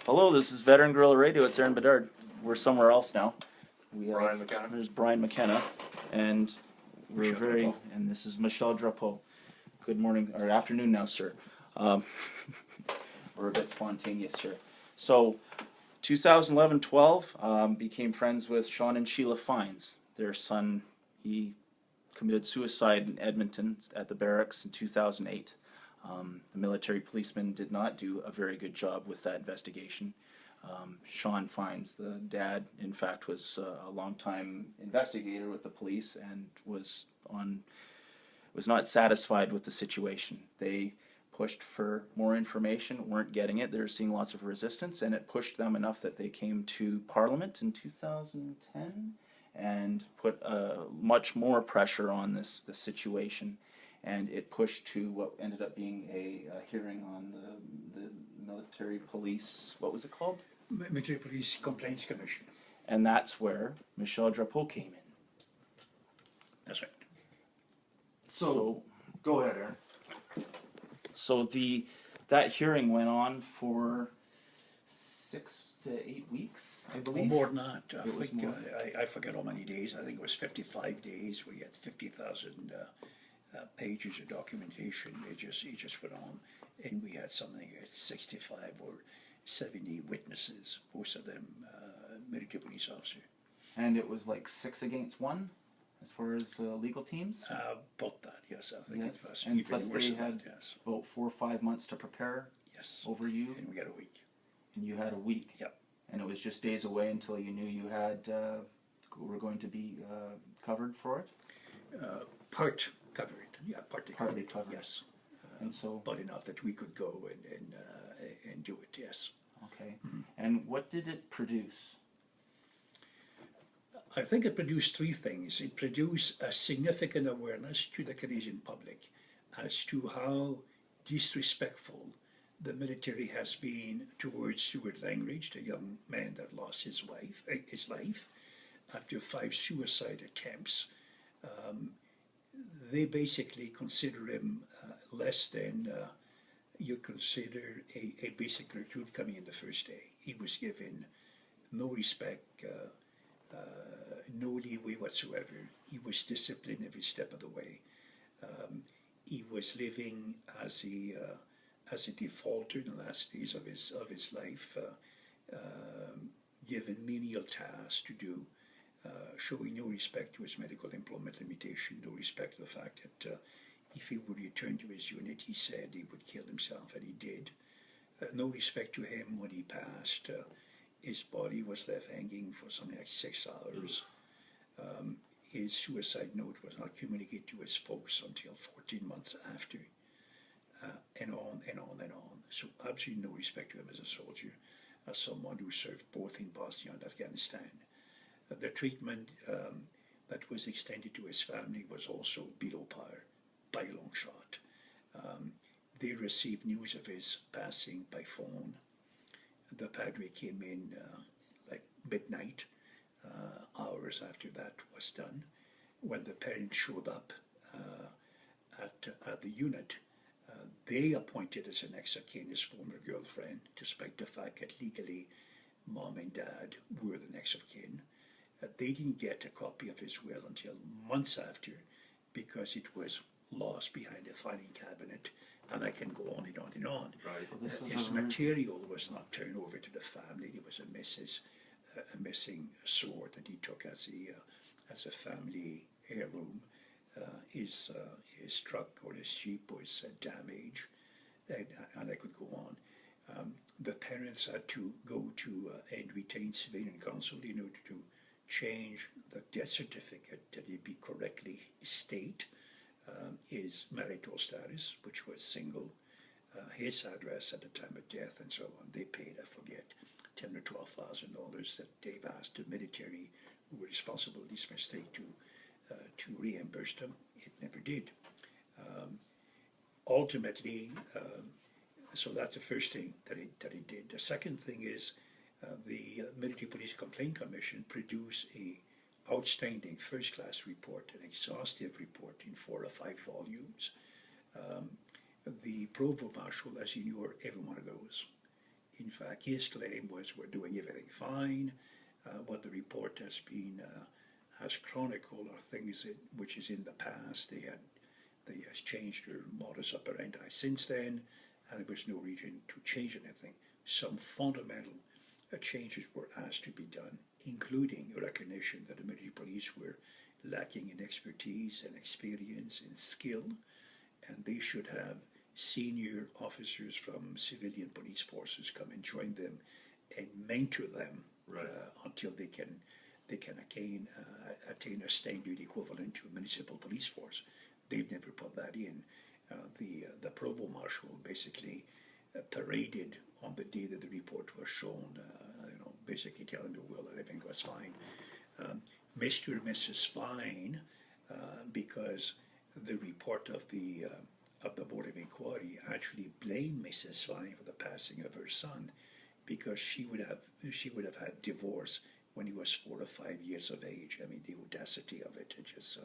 Hello, this is Veteran Guerrilla Radio. It's Aaron Bedard. We're somewhere else now. Brian McKenna. There's Brian McKenna, and we're Michel Drapeau. and this is Michel Drapeau. Good morning or afternoon now, sir. We're a bit spontaneous here. So, 2011-12, became friends with Sean and Sheila Fines. Their son, he committed suicide in Edmonton at the barracks in 2008. The military policeman did not do a very good job with that investigation. Sean Fines, the dad, in fact, was a longtime investigator with the police and was not satisfied with the situation. They pushed for more information, weren't getting it. They were seeing lots of resistance, and it pushed them enough that they came to Parliament in 2010 and put much more pressure on this situation. And it pushed to what ended up being a hearing on the military police, what was it called? Military Police Complaints Commission. And that's where Michel Drapeau came in. That's right. So, go ahead, Aaron. So that hearing went on for 6 to 8 weeks, I Or believe. more than that. was more. I forget how many days. I think it was 55 days. We had 50,000 pages of documentation. It just went on. And we had something like 65 or 70 witnesses, most of them military police officers. And it was like 6 against 1 as far as legal teams. About that, yes. I think Yes. it was. And even plus worse they than had that, yes. about 4 or 5 months to prepare Yes. over you, And we had a week. and you had a week. Yep. And it was just days away until you knew you had were going to be covered for it. Part covered. Yeah, partly Partly covered. covered. Yes. And so, But enough that we could go and do it, yes. okay. And what did it produce? I think it produced three things. It produced a significant awareness to the Canadian public as to how disrespectful the military has been towards Stuart Langridge, the young man that lost his life after 5 suicide attempts. They basically consider him less than you consider a basic recruit coming in the first day. He was given no respect, no leeway whatsoever. He was disciplined every step of the way. He was living as a defaulter in the last days of his life, given menial tasks to do, showing no respect to his medical employment limitation, no respect to the fact that if he would return to his unit, he said he would kill himself, and he did. No respect to him when he passed. His body was left hanging for something like 6 hours. His suicide note was not communicated to his folks until 14 months after, and on and on and on. So absolutely no respect to him as a soldier, as someone who served both in Bosnia and Afghanistan. The treatment that was extended to his family was also below par, by a long shot. They received news of his passing by phone. The padre came in like midnight, hours after that was done. When the parents showed up at the unit, they appointed as a next of kin his former girlfriend, despite the fact that legally mom and dad were the next of kin. They didn't get a copy of his will until months after, because it was lost behind a filing cabinet, and I can go on and on and on. Right. His material was not turned over to the family. There was a missing sword that he took as a family heirloom. His truck or his Jeep was damaged, and I could go on. The parents had to go to and retain civilian counsel in order to change the death certificate that it be correctly state his marital status, which was single, his address at the time of death, and so on. They paid, I forget, $10,000 or $12,000 that they've asked the military, who were responsible for this mistake, to reimburse them. It never did. Ultimately, so that's the first thing that it did. The second thing is the Military Police Complaint Commission produced a outstanding first-class report, an exhaustive report in 4 or 5 volumes. The Provost Marshal, as you know, every one of those. In fact, his claim was we're doing everything fine. What the report has chronicled are things which is in the past. They has changed their modus operandi since then, and there was no reason to change anything. Some fundamental changes were asked to be done, including recognition that the military police were lacking in expertise and experience and skill, and they should have senior officers from civilian police forces come and join them and mentor them until they can attain a standard equivalent to a municipal police force. They've never put that in. The provost marshal basically paraded on the day that the report was shown, basically telling the world that everything was fine. Mr. and Mrs. Fine, because the report of the Board of Inquiry actually blamed Mrs. Fine for the passing of her son, because she would have had divorce when he was 4 or 5 years of age. I mean, the audacity of it just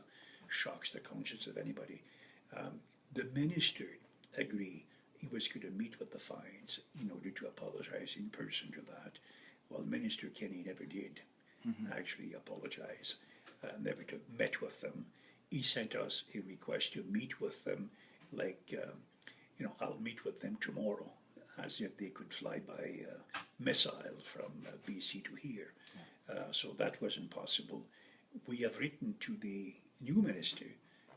shocks the conscience of anybody. The minister agreed he was going to meet with the Fines in order to apologize in person to that. Well, Minister Kenny never did actually apologize, never met with them. He sent us a request to meet with them, like, I'll meet with them tomorrow, as if they could fly by missile from BC to here. So that wasn't possible. We have written to the new minister,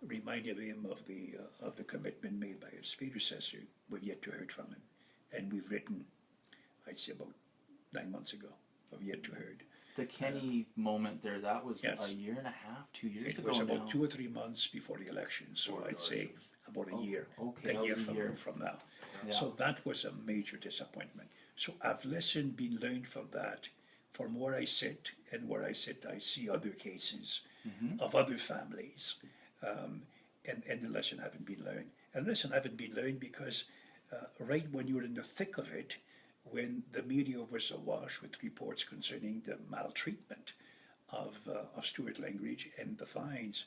reminding him of the commitment made by his predecessor. We've yet to heard from him. And we've written, I'd say about 9 months ago, we've yet to heard. The Kenny moment there, that was Yes. a year and a half, 2 years It ago was about now. 2 or 3 months before the election, so I'd say about a year, okay, that a year was a from, year. from now. Yeah. So that was a major disappointment. So I've been learned from that. From where I sit, I see other cases of other families, and the lesson haven't been learned. And the lesson haven't been learned because right when you're in the thick of it, when the media was awash with reports concerning the maltreatment of Stuart Langridge and the Fines,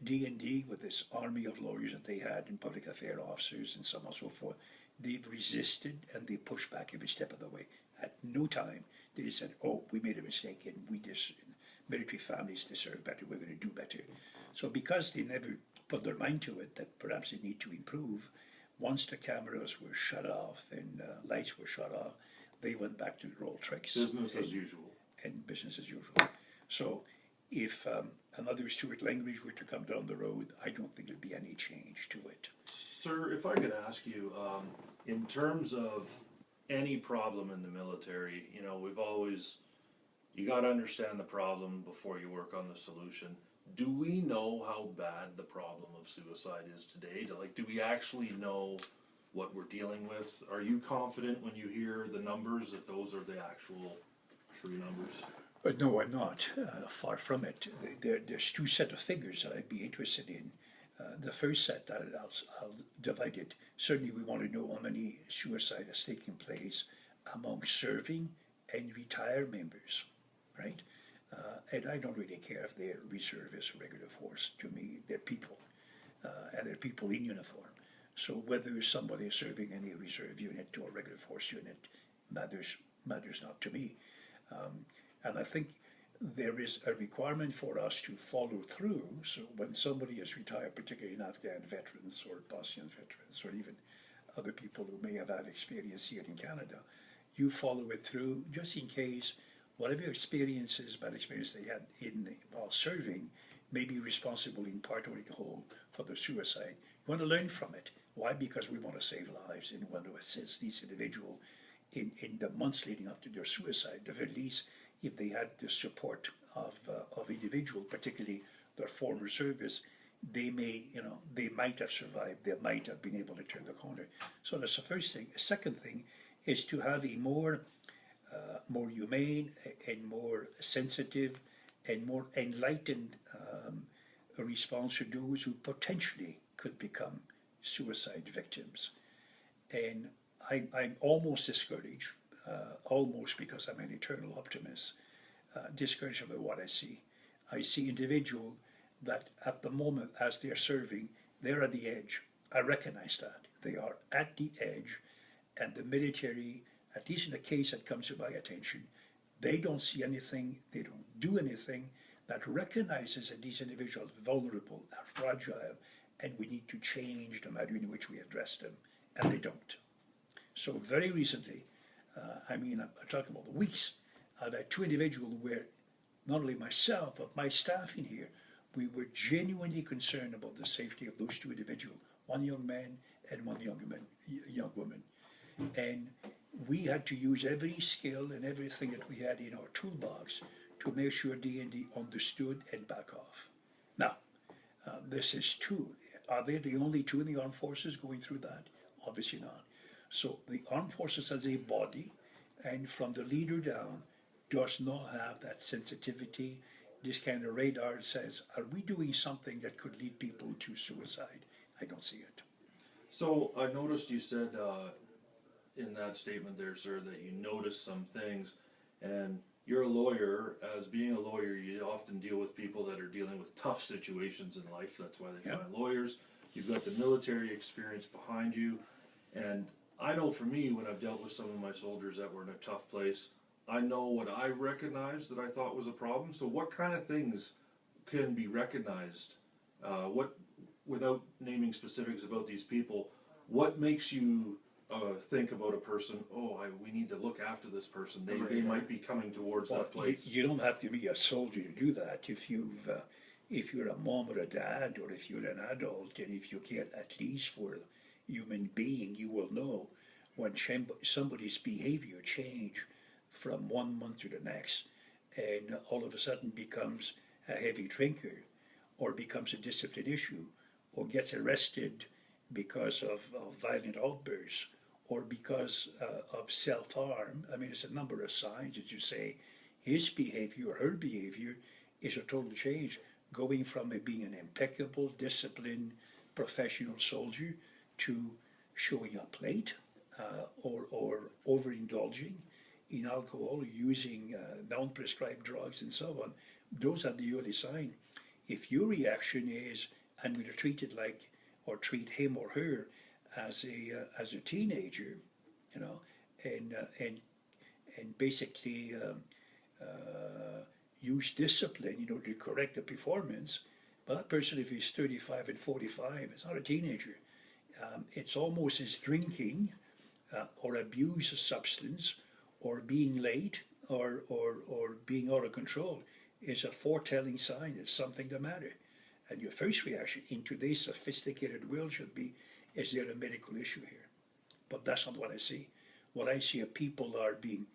D&D, with this army of lawyers that they had and public affairs officers and so on and so forth, they've resisted and they pushed back every step of the way. At no time they said, oh, we made a mistake and military families deserve better, we're going to do better. So because they never put their mind to it that perhaps they need to improve, once the cameras were shut off and lights were shut off, they went back to their old tricks. Business as usual. And business as usual. So if another Stuart Langridge were to come down the road, I don't think there'd be any change to it. Sir, if I could ask you, in terms of any problem in the military, you got to understand the problem before you work on the solution. Do we know how bad the problem of suicide is today? Do we actually know what we're dealing with? Are you confident when you hear the numbers that those are the actual true numbers? But no, I'm not. Far from it. There's 2 sets of figures that I'd be interested in. The first set, I'll divide it. Certainly we want to know how many suicides has taken place among serving and retired members, right? And I don't really care if they're reservists or regular force. To me, they're people, and they're people in uniform. So whether somebody is serving in a reserve unit or a regular force unit matters not to me. And I think there is a requirement for us to follow through. So when somebody is retired, particularly in Afghan veterans or Bosnian veterans or even other people who may have had experience here in Canada, you follow it through just in case whatever experiences, bad experience they had while serving may be responsible in part or in whole for the suicide. You want to learn from it. Why? Because we want to save lives and we want to assist these individuals in the months leading up to their suicide. At least if they had the support of individual, particularly their former service, they might have survived. They might have been able to turn the corner. So that's the first thing. The second thing is to have a more humane and more sensitive and more enlightened response to those who potentially could become suicide victims. And I'm almost discouraged, almost because I'm an eternal optimist, discouraged about what I see. I see individuals that at the moment as they're serving, they're at the edge. I recognize that. They are at the edge, and the military at least in the case that comes to my attention, they don't see anything, they don't do anything that recognizes that these individuals are vulnerable, are fragile, and we need to change the manner in which we address them, and they don't. So very recently, I'm talking about weeks, I've had two individuals where not only myself, but my staff in here, we were genuinely concerned about the safety of those two individuals, one young man and one young woman. And we had to use every skill and everything that we had in our toolbox to make sure D&D understood and back off. Now, this is two. Are they the only two in the armed forces going through that? Obviously not. So the armed forces as a body, and from the leader down, does not have that sensitivity. This kind of radar says, are we doing something that could lead people to suicide? I don't see it. So I noticed you said in that statement there, sir, that you noticed some things, and you're a lawyer. As being a lawyer, you often deal with people that are dealing with tough situations in life. That's why they find lawyers. You've got the military experience behind you, and I know for me, when I've dealt with some of my soldiers that were in a tough place, I know what I recognized that I thought was a problem. So what kind of things can be recognized? Without naming specifics about these people, what makes you think about a person, we need to look after this person. They might be coming towards that place. You don't have to be a soldier to do that. If you're a mom or a dad, or if you're an adult, and if you care at least for a human being, you will know when somebody's behavior change from 1 month to the next, and all of a sudden becomes a heavy drinker, or becomes a discipline issue, or gets arrested because of violent outbursts, or because of self-harm. I mean, there's a number of signs that you say his behavior or her behavior is a total change, going from being an impeccable, disciplined, professional soldier to showing up late, or overindulging in alcohol, using non-prescribed drugs and so on. Those are the early signs. If your reaction is, I'm going to treat it like, or treat him or her as a teenager, and basically use discipline, to correct the performance. But that person, if he's 35 and 45, is not a teenager. It's almost as drinking, or abuse of substance, or being late, or being out of control, is a foretelling sign that something the matter. And your first reaction in today's sophisticated world should be, is there a medical issue here? But that's not what I see. What I see are people are being,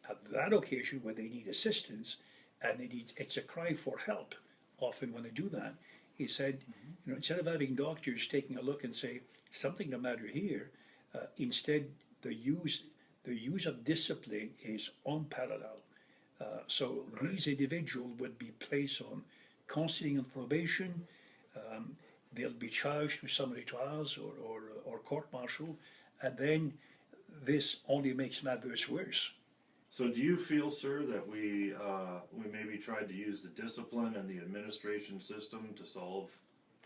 at that occasion where they need assistance, and it's a cry for help. Often when they do that, he said, instead of having doctors taking a look and say, something the matter here, instead the use of discipline is unparalleled. So these individuals would be placed on counseling and probation. They'll be charged with summary trials or court-martial, and then this only makes matters worse. So do you feel, sir, that we maybe tried to use the discipline and the administration system to solve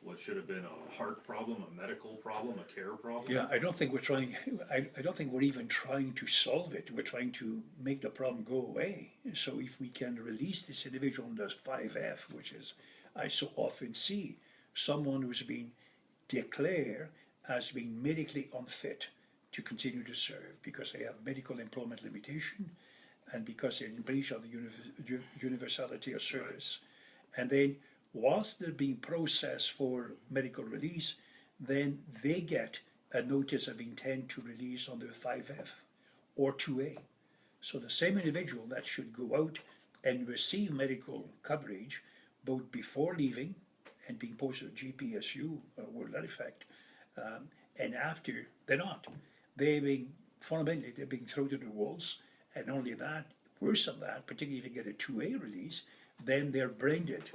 what should have been a heart problem, a medical problem, a care problem? Yeah, I don't think we're trying. I don't think we're even trying to solve it. We're trying to make the problem go away. So if we can release this individual on the 5F, which is I so often see someone who's been declared as being medically unfit to continue to serve because they have medical employment limitation and because they're in breach of the universality of service. And then whilst they're being processed for medical release, then they get a notice of intent to release under 5F or 2A. So the same individual that should go out and receive medical coverage both before leaving and being posted at GPSU, or that effect, and after, they're not. Fundamentally, they're being thrown to the wolves, and only that, worse than that, particularly if they get a 2A release, then they're branded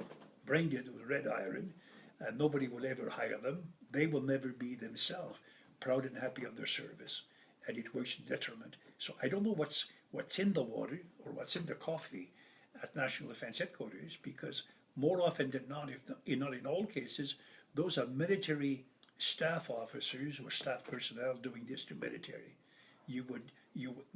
with red iron, and nobody will ever hire them. They will never be themselves proud and happy of their service, and it works to detriment. So I don't know what's in the water or what's in the coffee at National Defense Headquarters, because more often than not, if not in all cases, those are military staff officers or staff personnel doing this to military.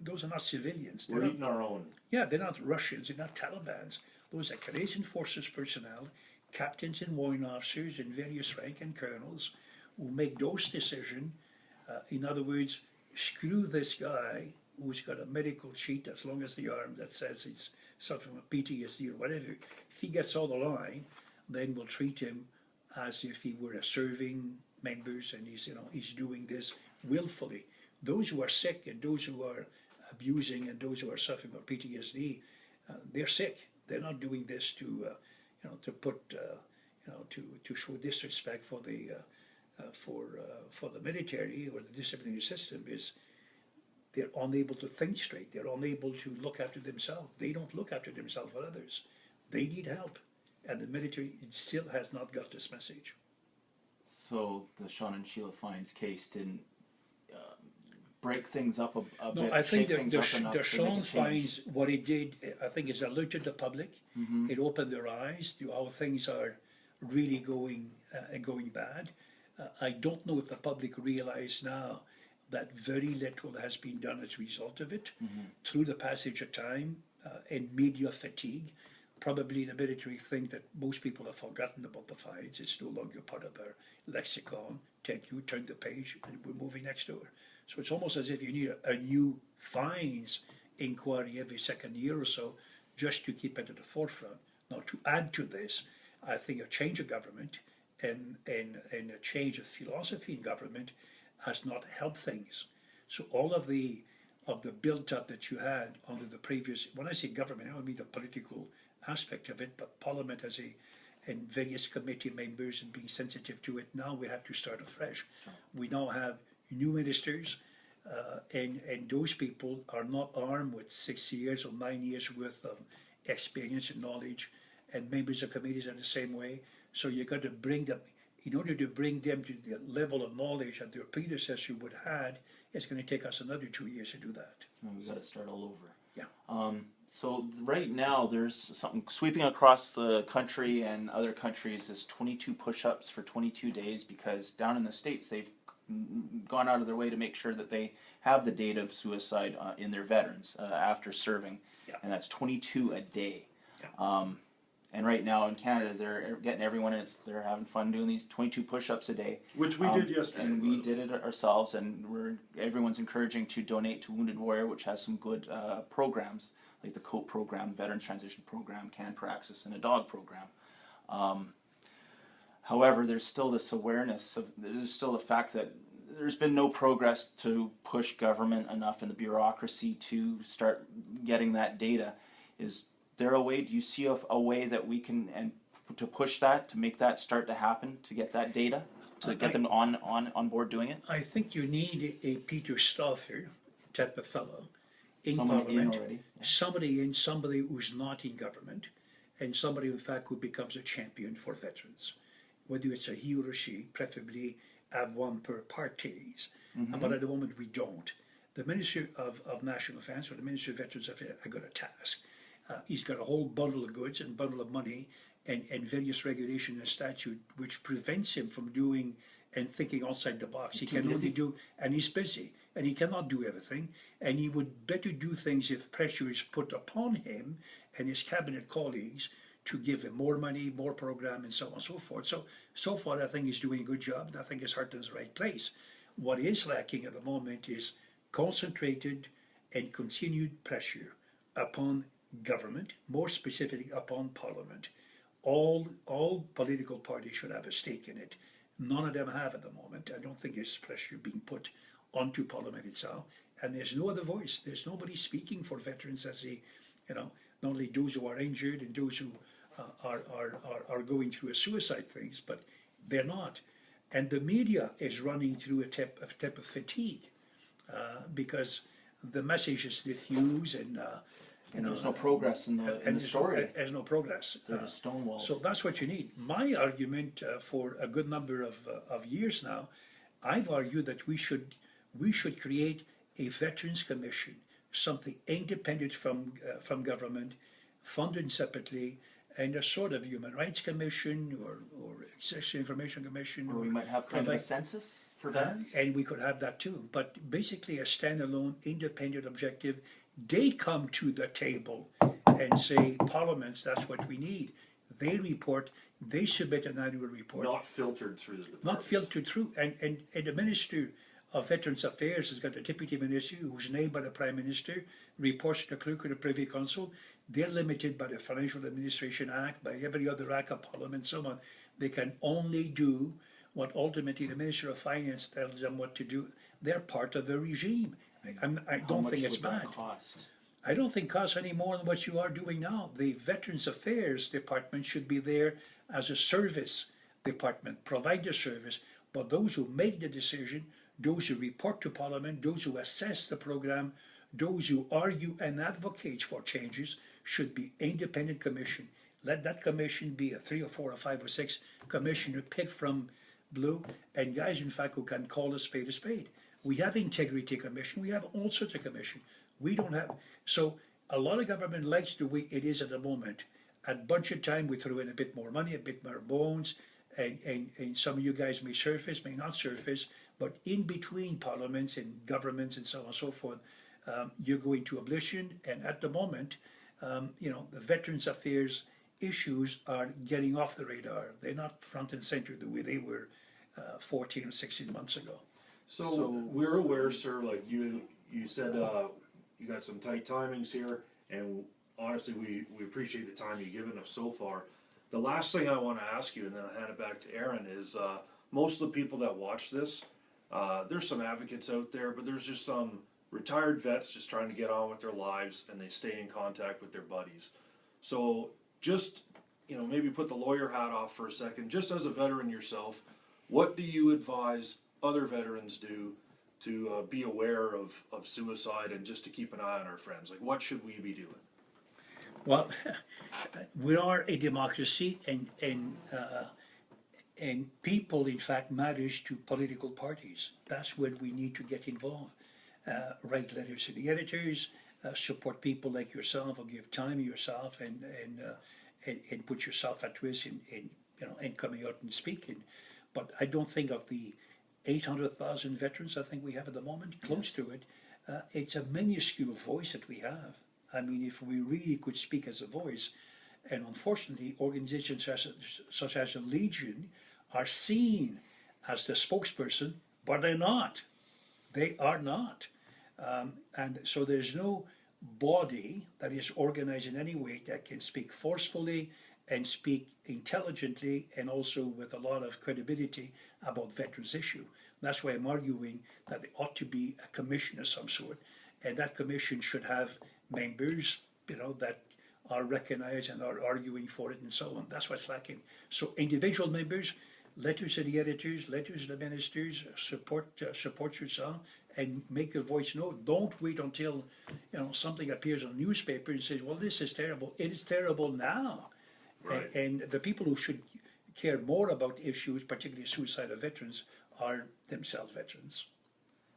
those are not civilians. We're eating our own. Yeah, they're not Russians, they're not Talibans. Those are Canadian Forces personnel, captains and warrant officers and various rank and colonels who make those decisions. In other words, screw this guy who's got a medical sheet as long as the arm that says he's suffering from PTSD or whatever. If he gets all the line, then we'll treat him as if he were a serving members and he's doing this willfully. Those who are sick and those who are abusing and those who are suffering from PTSD, they're sick. They're not doing this to show disrespect for the military or the disciplinary system. Is they're unable to think straight. They're unable to look after themselves. They don't look after themselves or others. They need help, and the military still has not got this message. So the Sean and Sheila Fines case didn't break things up a bit. No, I think shake things up enough the to Sean make a change. Fines, what it did, I think, is alerted the public. It opened their eyes to how things are really going bad. I don't know if the public realize now that very little has been done as a result of it. Through the passage of time and media fatigue, probably the military think that most people have forgotten about the fines. It's no longer part of our lexicon. Thank you, turn the page, and we're moving next door. So it's almost as if you need a new fines inquiry every second year or so just to keep it at the forefront. Now, to add to this, I think a change of government and a change of philosophy in government has not helped things. So all of the built-up that you had under the previous, when I say government, I don't mean the political aspect of it, but Parliament and various committee members and being sensitive to it. Now we have to start afresh. We now have new ministers, and those people are not armed with 6 years or 9 years worth of experience and knowledge, and members of committees are the same way. So you got to bring them, in order to bring them to the level of knowledge that their predecessor would have had, it's going to take us another 2 years to do that. We've got to start all over. Yeah. So right now there's something sweeping across the country and other countries is 22 push-ups for 22 days, because down in the States they've gone out of their way to make sure that they have the date of suicide in their veterans after serving, and that's 22 a day. And right now in Canada they're getting everyone, and they're having fun doing these 22 push-ups a day, Which we did yesterday. and we did it ourselves, and everyone's encouraging to donate to Wounded Warrior, which has some good programs like the COPE program, Veterans Transition Program, Can Praxis, and a dog program. However, there's still this awareness there's still the fact that there's been no progress to push government enough in the bureaucracy to start getting that data. Is there a way, do you see a way that we can, and to push that, to make that start to happen, to get that data, to get them on board doing it? I think you need a Peter Stauffer type of fellow in Someone Parliament, in already. somebody who's not in government, and somebody in fact who becomes a champion for veterans. Whether it's a he or a she, preferably have one per parties, but at the moment we don't. The Minister of National Defence or the Minister of Veterans Affairs have got a task. He's got a whole bundle of goods and bundle of money and various regulation and statute which prevents him from doing and thinking outside the box. He can only do, and he's busy, and he cannot do everything, and he would better do things if pressure is put upon him and his cabinet colleagues to give him more money, more program, and so on and so forth. So far I think he's doing a good job, and I think his heart is in the right place. What is lacking at the moment is concentrated and continued pressure upon government, more specifically upon Parliament. All political parties should have a stake in it. None of them have at the moment. I don't think there's pressure being put onto Parliament itself, and there's no other voice. There's nobody speaking for veterans as not only those who are injured and those who are going through a suicide things, but they're not. And the media is running through a type of fatigue because the message is diffuse and there's no progress in the story. There's no progress. There's a stonewall. So that's what you need. My argument for a good number of years now, I've argued that we should create a Veterans Commission, something independent from government, funded separately, and a sort of human rights commission or access information commission. Or we might have kind of a provide- census for veterans. and we could have that too, but basically a standalone, independent, objective. They come to the table and say, Parliaments, that's what we need. They report, they submit an annual report. Not filtered through the department. Not filtered through, and the Minister of Veterans Affairs has got a deputy minister who's named by the Prime Minister, reports to the Clerk of the Privy Council. They're limited by the Financial Administration Act, by every other act of Parliament, so on. They can only do what ultimately the Minister of Finance tells them what to do. They're part of the regime. I How don't much think it's would that bad. cost? I don't think costs any more than what you are doing now. The Veterans Affairs Department should be there as a service department, provide the service, but those who make the decision, those who report to Parliament, those who assess the program, those who argue and advocate for changes should be independent commission. Let that commission be a 3 or 4 or 5 or 6 commissioner picked from blue, and guys in fact who can call a spade a spade. We have integrity commission, we have all sorts of commission. We don't have, so a lot of government likes the way it is at the moment. At budget time, we throw in a bit more money, a bit more bones, and some of you guys may surface, may not surface, but in between parliaments and governments and so on and so forth, you're going to oblivion, and at the moment, the Veterans Affairs issues are getting off the radar. They're not front and center the way they were 14 or 16 months ago. So we're aware, sir, like you said, you got some tight timings here, and honestly, we appreciate the time you've given us so far. The last thing I want to ask you, and then I'll hand it back to Aaron, is most of the people that watch this, there's some advocates out there, but there's just some retired vets just trying to get on with their lives, and they stay in contact with their buddies. So just, maybe put the lawyer hat off for a second. Just as a veteran yourself, what do you advise other veterans do to be aware of suicide and just to keep an eye on our friends? Like, what should we be doing? Well, we are a democracy, and people, in fact, manage to political parties. That's where we need to get involved. Write letters to the editors, support people like yourself, or give time to yourself, and put yourself at risk in coming out and speaking. But I don't think of the 800,000 veterans I think we have at the moment, close to it. It's a minuscule voice that we have. I mean, if we really could speak as a voice, and unfortunately organizations such as the Legion are seen as the spokesperson, but they're not. They are not. And so there's no body that is organized in any way that can speak forcefully and speak intelligently and also with a lot of credibility about veterans issue. That's why I'm arguing that there ought to be a commission of some sort, and that commission should have members, that are recognized and are arguing for it and so on. That's what's lacking. So individual members, letters to the editors, letters to the ministers, support yourself and make your voice known. Don't wait until something appears on a newspaper and says, well, this is terrible. It is terrible now. Right. And the people who should care more about issues, particularly suicide of veterans, are themselves veterans.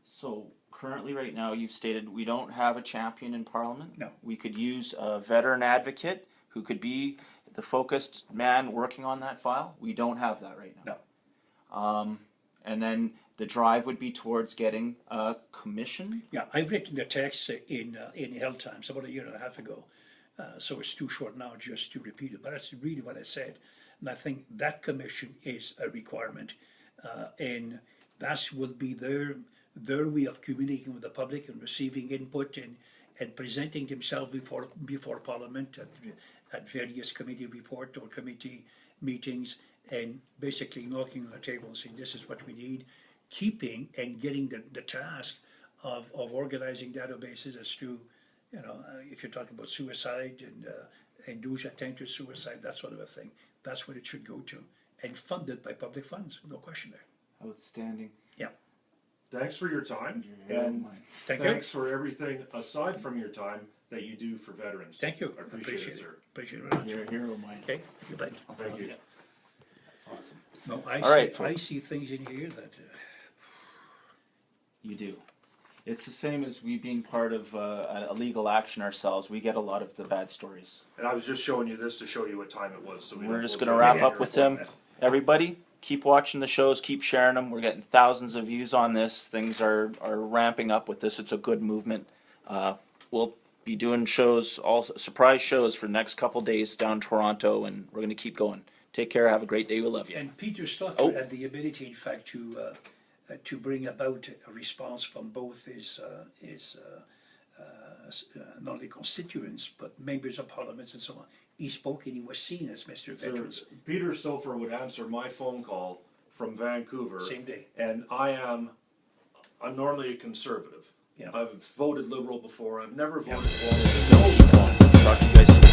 So currently, right now, you've stated we don't have a champion in Parliament. No. We could use a veteran advocate who could be the focused man working on that file. We don't have that right now. No. And then the drive would be towards getting a commission. Yeah, I've written the text in Health Times about a year and a half ago, so it's too short now just to repeat it, but that's really what I said. And I think that commission is a requirement, and that will be their way of communicating with the public and receiving input and presenting themselves before Parliament at various committee report or committee meetings, and basically knocking on the table and saying this is what we need, keeping and getting the task of organizing databases as to, if you're talking about suicide and those attempted suicide, that sort of a thing. That's what it should go to, and funded by public funds, no question there. Outstanding. Yeah. Thanks for your time, You're and Thank you. thanks for everything aside from your time that you do for veterans. Thank you. I appreciate it, sir. Appreciate it very much. You're a hero of mine. Okay, you bet. Thank you. That's awesome. No, All right, I see things in here that. You do. It's the same as we being part of a legal action ourselves. We get a lot of the bad stories. And I was just showing you this to show you what time it was, so we We're don't just go going to through wrap the up with report. him. Everybody, keep watching the shows, keep sharing them. We're getting thousands of views on this. Things are ramping up with this. It's a good movement. We'll be doing shows, all surprise shows for the next couple days down in Toronto, and we're going to keep going. Take care. Have a great day. We love you. And Peter Stouffer Oh. had the ability, in fact, to bring about a response from both his not only constituents but members of parliament and so on. He spoke and he was seen as Mr. Veterans. Peter Stouffer would answer my phone call from Vancouver. Same day. And I'm normally a conservative. Yeah. I've voted Liberal before. I've never voted Talk to you guys soon.